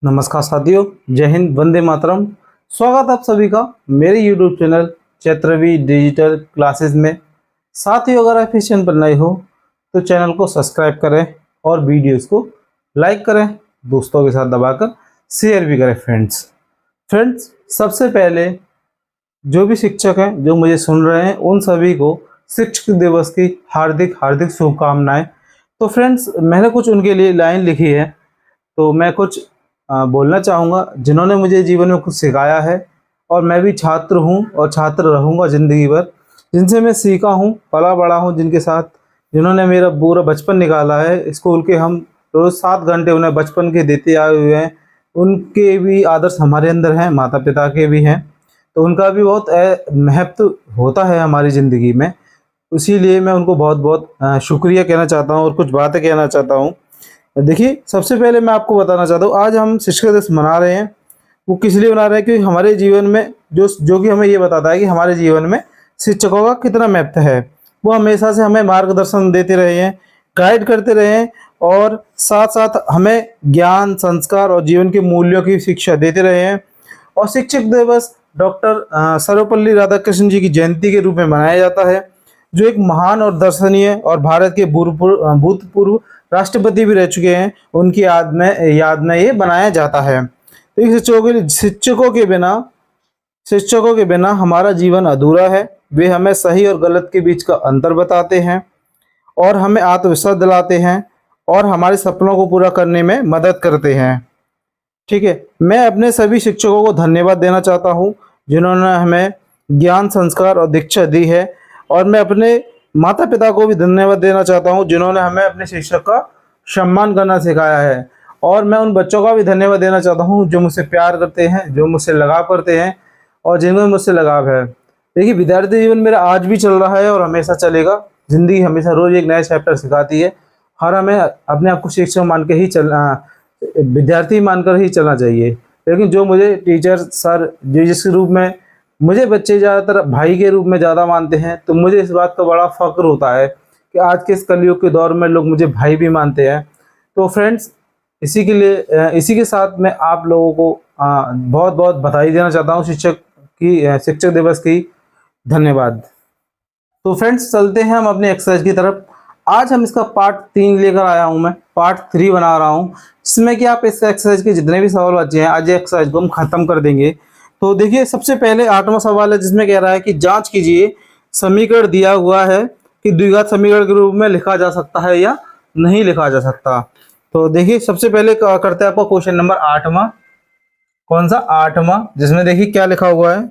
नमस्कार साथियों, जय हिंद, वंदे मातरम। स्वागत आप सभी का मेरे YouTube चैनल चैत्रवी डिजिटल क्लासेस में। साथियों, अगर आप इस चैनल पर नए हो तो चैनल को सब्सक्राइब करें और वीडियोस को लाइक करें, दोस्तों के साथ दबाकर शेयर भी करें। फ्रेंड्स, सबसे पहले जो भी शिक्षक हैं जो मुझे सुन रहे हैं उन सभी को शिक्षक दिवस की हार्दिक हार्दिक शुभकामनाएं। तो फ्रेंड्स, मैंने कुछ उनके लिए लाइन लिखी है, तो मैं कुछ बोलना चाहूँगा जिन्होंने मुझे जीवन में कुछ सिखाया है। और मैं भी छात्र हूँ और छात्र रहूँगा ज़िंदगी भर। जिनसे मैं सीखा हूँ, पला बड़ा हूँ, जिनके साथ जिन्होंने मेरा पूरा बचपन निकाला है। स्कूल के हम रोज़ 7 घंटे उन्हें बचपन के देते आए हुए हैं। उनके भी आदर्श हमारे अंदर हैं, माता पिता के भी हैं, तो उनका भी बहुत महत्व होता है हमारी ज़िंदगी में। इसीलिए मैं उनको बहुत बहुत शुक्रिया कहना चाहता हूँ और कुछ बातें कहना चाहता हूँ। देखिए, सबसे पहले मैं आपको बताना चाहता हूँ, आज हम शिक्षक दिवस मना रहे हैं। वो किस लिए मना रहे हैं? क्योंकि हमारे जीवन में जो जो कि हमें ये बताता है कि हमारे जीवन में शिक्षकों का कितना महत्व है। वो हमेशा से हमें मार्गदर्शन देते रहे हैं, गाइड करते रहे हैं, और साथ साथ हमें ज्ञान, संस्कार और जीवन के मूल्यों की शिक्षा देते रहे हैं। और शिक्षक दिवस डॉक्टर सर्वपल्ली राधाकृष्णन जी की जयंती के रूप में मनाया जाता है, जो एक महान और दर्शनीय और भारत के भूतपूर्व राष्ट्रपति भी रह चुके हैं। उनकी याद में ये बनाया जाता है। तो इन शिक्षकों के बिना हमारा जीवन अधूरा है। वे हमें सही और गलत के बीच का अंतर बताते हैं और हमें आत्मविश्वास दिलाते हैं और हमारे सपनों को पूरा करने में मदद करते हैं। ठीक है, मैं अपने सभी शिक्षकों को धन्यवाद देना चाहता हूँ जिन्होंने हमें ज्ञान, संस्कार और दीक्षा दी है। और मैं अपने माता पिता को भी धन्यवाद देना चाहता हूँ जिन्होंने हमें अपने शिक्षक का सम्मान करना सिखाया है। और मैं उन बच्चों का भी धन्यवाद देना चाहता हूँ जो मुझसे प्यार करते हैं, जो मुझसे लगाव करते हैं और जिनमें मुझसे लगाव है। देखिए, विद्यार्थी जीवन मेरा आज भी चल रहा है और हमेशा चलेगा। ज़िंदगी हमेशा रोज़ एक नया चैप्टर सिखाती है। हर हमें अपने आप को शिक्षक मान के ही विद्यार्थी मानकर ही चलना चाहिए। लेकिन जो मुझे टीचर सर जिस रूप में मुझे बच्चे ज़्यादातर भाई के रूप में ज़्यादा मानते हैं, तो मुझे इस बात का बड़ा फ़ख्र होता है कि आज के इस कलयुग के दौर में लोग मुझे भाई भी मानते हैं। तो फ्रेंड्स, इसी के साथ मैं आप लोगों को बहुत बहुत बधाई देना चाहता हूँ शिक्षक दिवस की। धन्यवाद। तो फ्रेंड्स, चलते हैं हम अपने एक्सरसाइज की तरफ। आज हम इसका पार्ट 3 लेकर आया हूं, मैं पार्ट 3 बना रहा हूं, जिसमें कि आप इस एक्सरसाइज के जितने भी सवाल बचे हैं आज एक्सरसाइज को हम खत्म कर देंगे। तो देखिए, सबसे पहले 8वां सवाल है जिसमें कह रहा है कि जांच कीजिए, समीकरण दिया हुआ है कि द्विघात समीकरण के रूप में लिखा जा सकता है या नहीं लिखा जा सकता। तो देखिए, सबसे पहले करते हैं आपका क्वेश्चन नंबर 8वां। कौन सा? 8वां, जिसमें देखिए क्या लिखा हुआ है,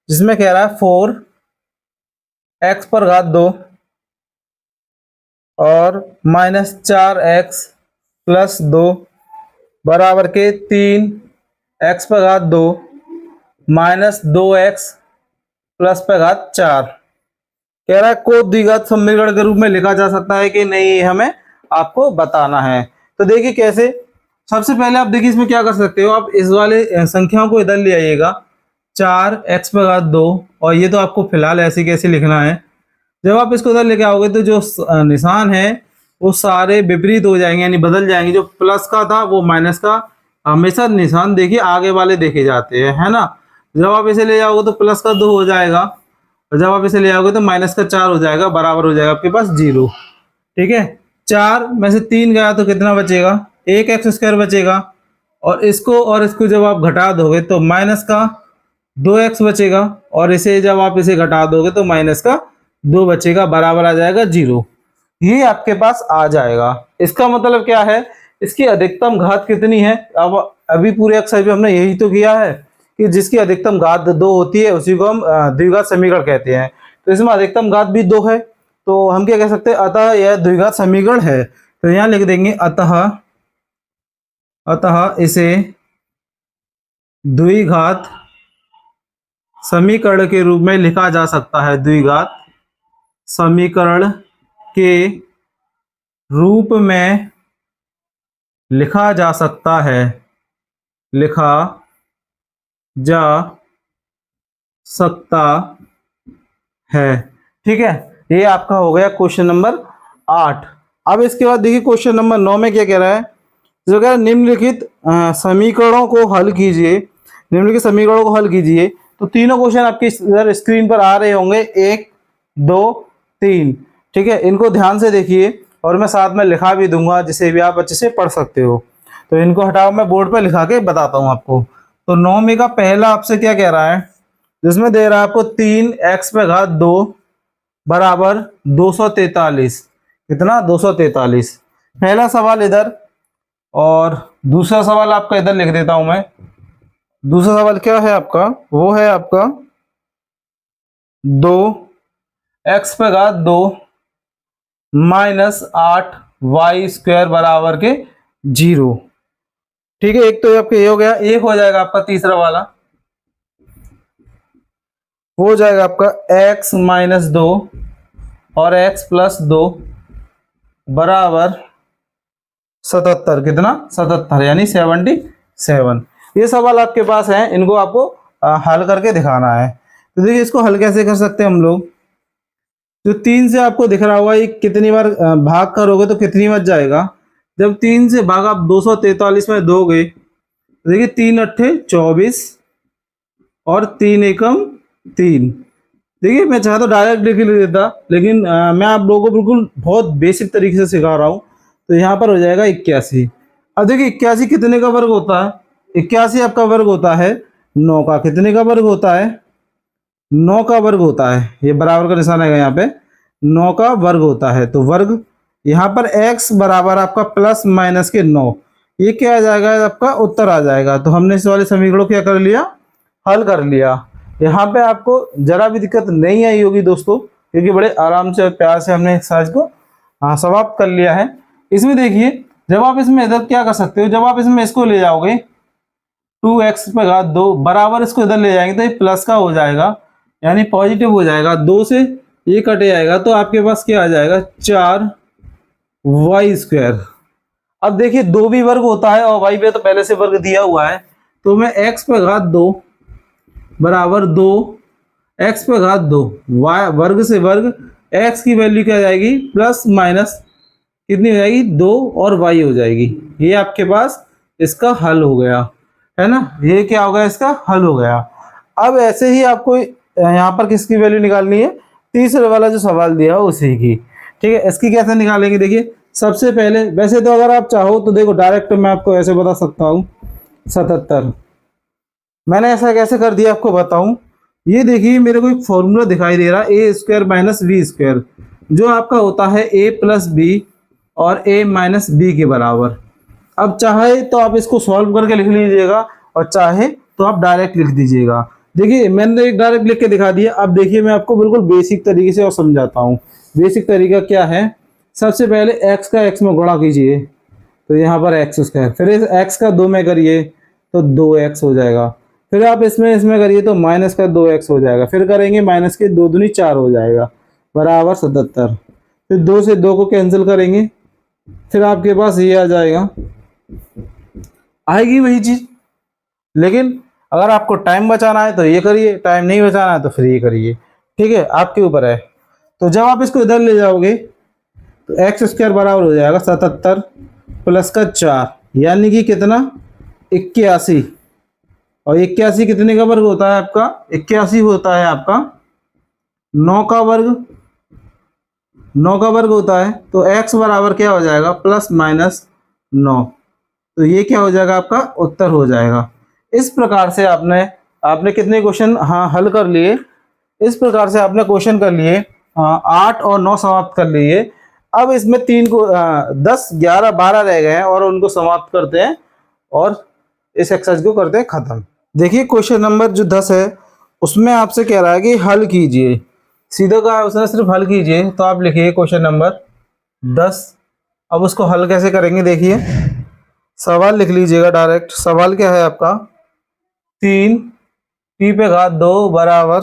जिसमें कह रहा है 4x पर घात 2 और -4x प्लस 2 बराबर के 3x पर घात 2 -2x प्लस पर घात 4। कह रहा है को द्विघात समीकरण के रूप में लिखा जा सकता है कि नहीं, हमें आपको बताना है। तो देखिए कैसे। सबसे पहले आप देखिए इसमें क्या कर सकते हो, आप इस वाले संख्याओं को इधर ले आइएगा, 4x पर घात 2, और ये तो आपको फिलहाल ऐसे कैसे लिखना है। जब आप इसको उधर लेके आओगे तो जो निशान है वो सारे विपरीत हो जाएंगे, यानी बदल जाएंगे। जो प्लस का था वो माइनस का, हमेशा निशान देखिए आगे वाले देखे जाते हैं, है ना। जब आप इसे ले जाओगे तो प्लस का 2 हो जाएगा, और जब आप इसे ले आओगे तो माइनस का 4 हो जाएगा, बराबर हो जाएगा आपके पास 0। ठीक है, 4 में से 3 गया तो कितना बचेगा? 1x² बचेगा। और इसको जब आप घटा दोगे तो माइनस का 2x बचेगा, और इसे जब आप इसे घटा दोगे तो माइनस का 2 बचेगा, बराबर आ जाएगा 0। ये आपके पास आ जाएगा। इसका मतलब क्या है? इसकी अधिकतम घात कितनी है? अब अभी पूरे एक्सरसाइज में हमने यही तो किया है कि जिसकी अधिकतम घात 2 होती है उसी को हम द्विघात समीकरण कहते हैं। तो इसमें अधिकतम घात भी 2 है, तो हम क्या कह सकते हैं? अतः यह द्विघात समीकरण है। तो यहाँ लिख देंगे अतः इसे द्विघात समीकरण के रूप में लिखा जा सकता है। द्विघात समीकरण के रूप में लिखा जा सकता है, लिखा जा सकता है। ठीक है, ये आपका हो गया क्वेश्चन नंबर 8। अब इसके बाद देखिए क्वेश्चन नंबर 9 में क्या कह रहा है जो कह रहा है निम्नलिखित समीकरणों को हल कीजिए, निम्नलिखित समीकरणों को हल कीजिए। तो तीनों क्वेश्चन आपके इधर स्क्रीन पर आ रहे होंगे, 1 2 3। ठीक है, इनको ध्यान से देखिए और मैं साथ में लिखा भी दूंगा जिसे भी आप अच्छे से पढ़ सकते हो। तो इनको हटाओ, मैं बोर्ड पर लिखा के बताता हूँ आपको। तो 9 में का पहला आपसे क्या कह रहा है, जिसमें दे रहा है आपको 3x² बराबर 243। कितना? 243। पहला सवाल इधर, और दूसरा सवाल आपका इधर लिख देता हूं मैं। दूसरा सवाल क्या है आपका, वो है आपका 2x² -8y² बराबर के 0। ठीक है, एक तो आपका ये हो गया। एक हो जाएगा आपका तीसरा वाला, हो जाएगा आपका x-2 और x+2 बराबर 77। कितना? 77, यानी 77। ये सवाल आपके पास है, इनको आपको हल करके दिखाना है। तो देखिए इसको हल कैसे कर सकते हैं हम लोग। जो 3 से आपको दिख रहा होगा, ये कितनी बार भाग करोगे तो कितनी बार जाएगा। जब 3 से भाग आप 243 में दोगे, तो देखिए 3 अट्ठे 24 और 3 एकम 3। देखिए मैं चाहता तो डायरेक्ट लिख देता, लेकिन मैं आप लोगों को बिल्कुल बहुत बेसिक तरीके से सिखा रहा हूँ। तो यहाँ पर हो जाएगा 81। अब देखिए 81 कितने का वर्ग होता है? 81 आपका वर्ग होता है 9 का। कितने का वर्ग होता है? 9 का वर्ग होता है। ये बराबर का निशान है यहाँ पे, 9 का वर्ग होता है। तो वर्ग यहाँ पर x बराबर आपका +- 9, ये क्या आ जाएगा? आपका उत्तर आ जाएगा। तो हमने इस वाले समीकरण को क्या कर लिया? हल कर लिया। यहाँ पे आपको जरा भी दिक्कत नहीं आई होगी दोस्तों, क्योंकि बड़े आराम से और प्यार से हमने एक्सरसाइज को समाप्त कर लिया है। इसमें देखिए, जब आप इसमें इधर क्या कर सकते हो, जब आप इसमें इसको ले जाओगे 2x² बराबर, इसको इधर ले जाएंगे तो ये प्लस का हो जाएगा, यानी पॉजिटिव हो जाएगा। 2 से ये कटे जाएगा तो आपके पास क्या आ जाएगा? 4y²। अब देखिए 2 भी वर्ग होता है और y पे तो पहले से वर्ग दिया हुआ है। तो मैं x² बराबर 2x², y वर्ग से वर्ग, x की वैल्यू क्या आ जाएगी? प्लस माइनस कितनी हो जाएगी? 2 और y हो जाएगी। ये आपके पास इसका हल हो गया, है ना। ये क्या हो गया? इसका हल हो गया। अब ऐसे ही आपको यहाँ पर किसकी वैल्यू निकालनी है? तीसरे वाला जो सवाल दिया हो उसी की। ठीक है, इसकी कैसे निकालेंगे? देखिए सबसे पहले, वैसे तो अगर आप चाहो तो देखो डायरेक्ट मैं आपको ऐसे बता सकता हूँ 77। मैंने ऐसा कैसे कर दिया आपको बताऊं। ये देखिए मेरे को एक फॉर्मूला दिखाई दे रहा है, a² - b², जो आपका होता है a + b और a - b के बराबर। अब चाहे तो आप इसको सॉल्व करके लिख लीजिएगा और चाहे तो आप डायरेक्ट लिख दीजिएगा। देखिए मैंने एक डायरेक्ट लिख के दिखा दिया। अब देखिए मैं आपको बिल्कुल बेसिक तरीके से और समझाता हूँ। बेसिक तरीका क्या है? सबसे पहले x का x में गुणा कीजिए, तो यहाँ पर x², फिर इस x का 2 में करिए तो 2x हो जाएगा। फिर आप इसमें करिए तो माइनस का 2x हो जाएगा। फिर करेंगे माइनस के 2 दूनी 4 हो जाएगा, बराबर 77। फिर 2 से 2 को कैंसिल करेंगे, फिर आपके पास ये आ जाएगा, आएगी वही चीज। लेकिन अगर आपको टाइम बचाना है तो ये करिए, टाइम नहीं बचाना है तो फिर ये करिए। ठीक है, आपके ऊपर है। तो जब आप इसको इधर ले जाओगे तो x² बराबर हो जाएगा 77 प्लस का 4, यानी कि कितना? 81। और 81 कितने का वर्ग होता है आपका? 81 होता है आपका 9 का वर्ग। 9 का वर्ग होता है तो x बराबर क्या हो जाएगा? +- 9। तो ये क्या हो जाएगा? आपका उत्तर हो जाएगा। इस प्रकार से आपने कितने क्वेश्चन हल कर लिए? इस प्रकार से आपने क्वेश्चन कर लिए 8 और 9 समाप्त कर लिए। अब इसमें 3 को 10 11 12 रह गए हैं और उनको समाप्त करते हैं और इस एक्सरसाइज को करते हैं खत्म। देखिए क्वेश्चन नंबर जो 10 है उसमें आपसे कह रहा है कि हल कीजिए। सीधा कहा है उसने सिर्फ हल कीजिए, तो आप लिखिए क्वेश्चन नंबर 10। अब उसको हल कैसे करेंगे? देखिए सवाल लिख लीजिएगा डायरेक्ट। सवाल क्या है आपका? 3t² बराबर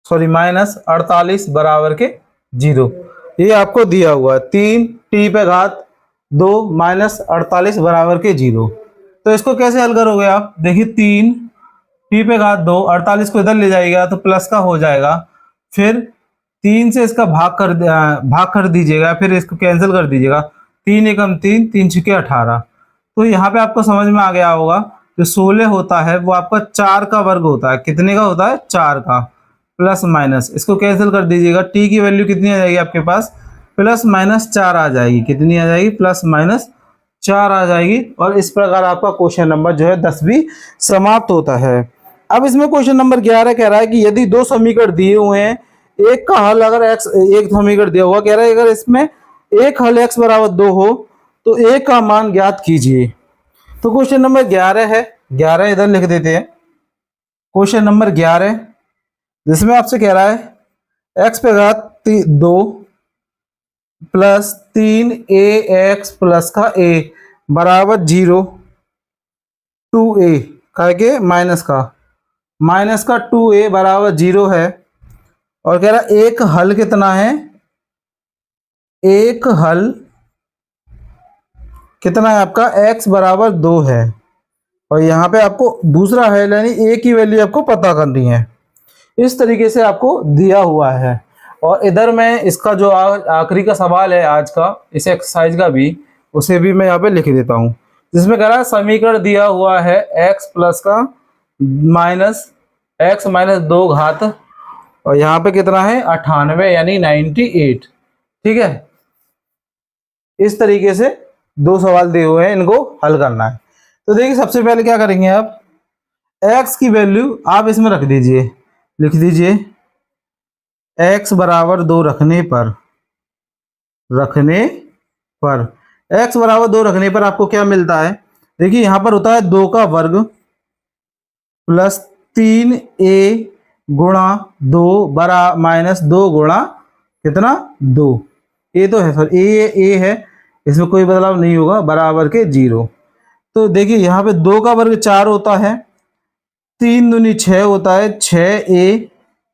-48 बराबर के 0। ये आपको दिया हुआ है 3t² -48 बराबर के 0। तो इसको कैसे हल करोगे आप? देखिए 3t² 48 को इधर ले जाएगा तो प्लस का हो जाएगा। फिर 3 से इसका भाग कर दीजिएगा, फिर इसको कैंसिल कर दीजिएगा। 3 एकम 3, 3 छुके 18। तो यहाँ पे आपको समझ में आ गया होगा, जो 16 होता है वो आपका 4 का वर्ग होता है। कितने का होता है? 4 का। प्लस माइनस इसको कैंसिल कर दीजिएगा, टी की वैल्यू कितनी आ जाएगी आपके पास? प्लस माइनस 4 आ जाएगी। कितनी आ जाएगी? प्लस माइनस 4 आ जाएगी। और इस प्रकार आपका क्वेश्चन नंबर जो है 10 भी समाप्त होता है। अब इसमें क्वेश्चन नंबर 11 कह रहा है कि यदि दो समीकरण दिए हुए हैं, एक का हल अगर x, एक समीकरण दिया हुआ कह रहा है अगर इसमें एक हल x बराबर 2 हो तो एक का मान ज्ञात कीजिए। तो क्वेश्चन नंबर 11 है, 11 इधर लिख देते हैं। क्वेश्चन नंबर 11 जिसमें आपसे कह रहा है x पे घात 2 प्लस 3ax प्लस का a बराबर 0, 2a का के माइनस का 2a बराबर 0 है। और कह रहा एक हल कितना है? एक हल कितना है आपका? x बराबर 2 है। और यहाँ पे आपको दूसरा है यानी a की वैल्यू आपको पता करनी है। इस तरीके से आपको दिया हुआ है। और इधर मैं इसका जो आखिरी का सवाल है आज का, इस एक्सरसाइज का भी, उसे भी मैं यहाँ पे लिख देता हूँ। जिसमें कह रहा है समीकरण दिया हुआ है x प्लस का माइनस x माइनस 2 घात, और यहाँ पे कितना है? 98 यानी 98। ठीक है, इस तरीके से दो सवाल दिए हुए हैं, इनको हल करना है। तो देखिए सबसे पहले क्या करेंगे आप, x की वैल्यू आप इसमें रख दीजिए, लिख दीजिए x बराबर 2 रखने पर x बराबर 2 रखने पर आपको क्या मिलता है? देखिए यहाँ पर होता है 2 का वर्ग प्लस 3a गुणा 2 बरा माइनस 2 गुणा कितना? 2। ए तो है सर, ए है, इसमें कोई बदलाव नहीं होगा, बराबर के 0। तो देखिए यहाँ पे 2 का वर्ग 4 होता है, 3 दूनी 6 होता है, 6a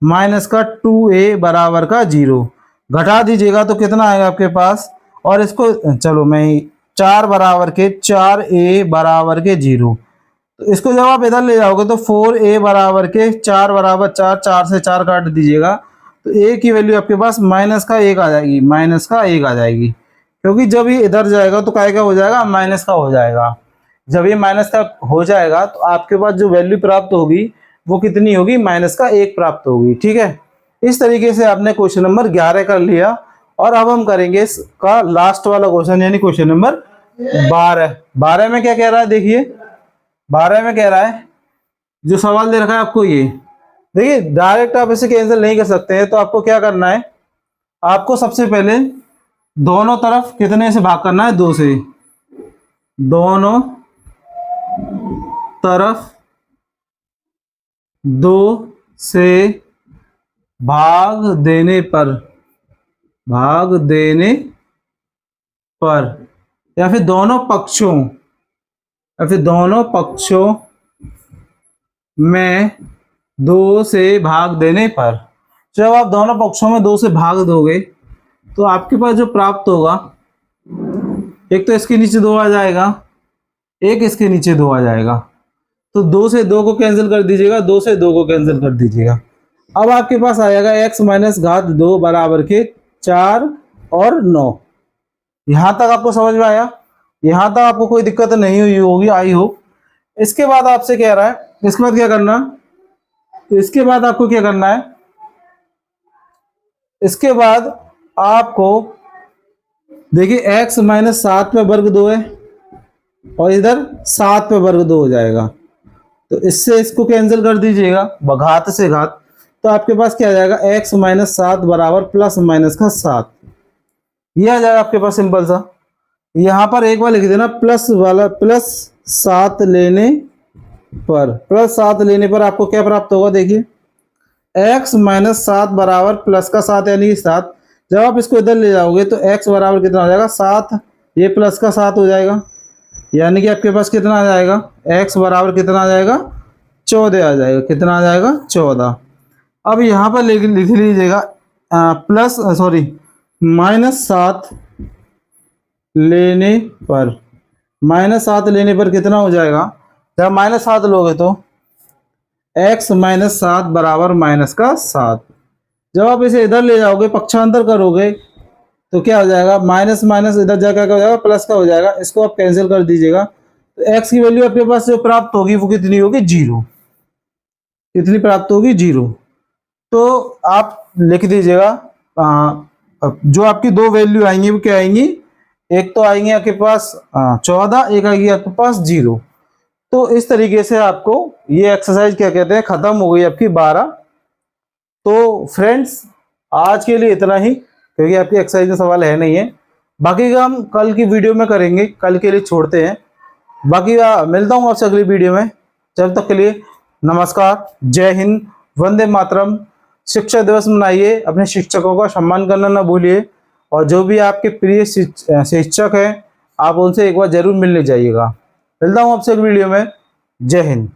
माइनस का 2a बराबर का 0। घटा दीजिएगा तो कितना आएगा आपके पास? और इसको चलो मैं 4 बराबर के 4a बराबर के 0। तो इसको जब आप इधर ले जाओगे तो 4a बराबर के 4 बराबर 4, 4 से 4 काट दीजिएगा तो a की वैल्यू आपके पास माइनस का 1 आ जाएगी, माइनस का 1 आ जाएगी। क्योंकि जब ये इधर जाएगा तो काय का हो जाएगा? माइनस का हो जाएगा। जब ये माइनस का हो जाएगा तो आपके पास जो वैल्यू प्राप्त होगी वो कितनी होगी? माइनस का 1 प्राप्त होगी। ठीक है, इस तरीके से आपने क्वेश्चन नंबर 11 कर लिया। और अब हम करेंगे इसका लास्ट वाला क्वेश्चन यानी क्वेश्चन नंबर 12। 12 में क्या कह रहा है? देखिए 12 में कह रहा है, जो सवाल दे रखा है आपको ये देखिए, डायरेक्ट आप इसे कैंसिल नहीं कर सकते हैं। तो आपको क्या करना है, आपको सबसे पहले दोनों तरफ कितने से भाग करना है? 2 से। दोनों तरफ 2 से भाग देने पर या फिर दोनों पक्षों में 2 से भाग देने पर, जब आप दोनों पक्षों में 2 से भाग दोगे तो आपके पास जो प्राप्त होगा, एक तो इसके नीचे 2 आ जाएगा, एक इसके नीचे 2 आ जाएगा। तो 2 से 2 को कैंसिल कर दीजिएगा, 2 से 2 को कैंसिल कर दीजिएगा। अब आपके पास आएगा x माइनस घात 2 बराबर के 4 और 9। यहाँ तक आपको समझ में आया? यहाँ तक आपको कोई दिक्कत नहीं हुई होगी, आई होप। इसके बाद आपसे कह रहा है, इसके बाद क्या करना? इसके बाद आपको क्या करना है? इसके बाद आपको देखिए x माइनस 7 पे वर्ग 2 है और इधर 7 पे वर्ग 2 हो जाएगा। तो इससे इसको कैंसिल कर दीजिएगा, घात से घात। तो आपके पास क्या आ जाएगा? x माइनस 7 बराबर प्लस माइनस का 7। ये आ जाएगा आपके पास सिंपल सा। यहाँ पर एक बार लिख देना प्लस वाला, प्लस 7 लेने पर आपको क्या प्राप्त होगा? देखिए x माइनस 7 बराबर प्लस का 7 यानी 7। जब आप इसको इधर ले जाओगे तो x बराबर कितना हो जाएगा? 7, ये प्लस का 7 हो जाएगा। यानी कि आपके पास कितना आ जाएगा? x बराबर कितना आ जाएगा? 14 आ जाएगा। कितना आ जाएगा? 14। अब यहाँ पर लिख लीजिएगा माइनस 7 लेने पर कितना हो जाएगा? जब माइनस 7 लोगे तो x माइनस 7 बराबर माइनस का 7। जब आप इसे इधर ले जाओगे, पक्षांतर करोगे तो क्या हो जाएगा, माइनस माइनस इधर जाकर क्या हो जाएगा, प्लस का हो जाएगा। इसको आप कैंसिल कर दीजिएगा। तो एक्स की वैल्यू आपके पास जो प्राप्त होगी वो कितनी होगी, 0। कितनी प्राप्त होगी, 0। तो आप लिख दीजिएगा जो आपकी दो वैल्यू आएंगी वो क्या आएंगी, एक तो आएंगे आपके पास 14, एक आएगी आपके पास 0। तो इस तरीके से आपको ये एक्सरसाइज क्या कहते हैं, खत्म हो गई आपकी 12। तो फ्रेंड्स आज के लिए इतना ही, क्योंकि आपकी एक्सरसाइज में सवाल है नहीं है। बाकी का हम कल की वीडियो में करेंगे, कल के लिए छोड़ते हैं। बाकी मिलता हूँ आपसे अगली वीडियो में। जब तक के लिए नमस्कार, जय हिंद, वंदे मातरम। शिक्षक दिवस मनाइए, अपने शिक्षकों का सम्मान करना ना भूलिए, और जो भी आपके प्रिय शिक्षक हैं आप उनसे एक बार जरूर मिलने जाइएगा। मिलता हूँ आपसे अगली वीडियो में। जय हिंद।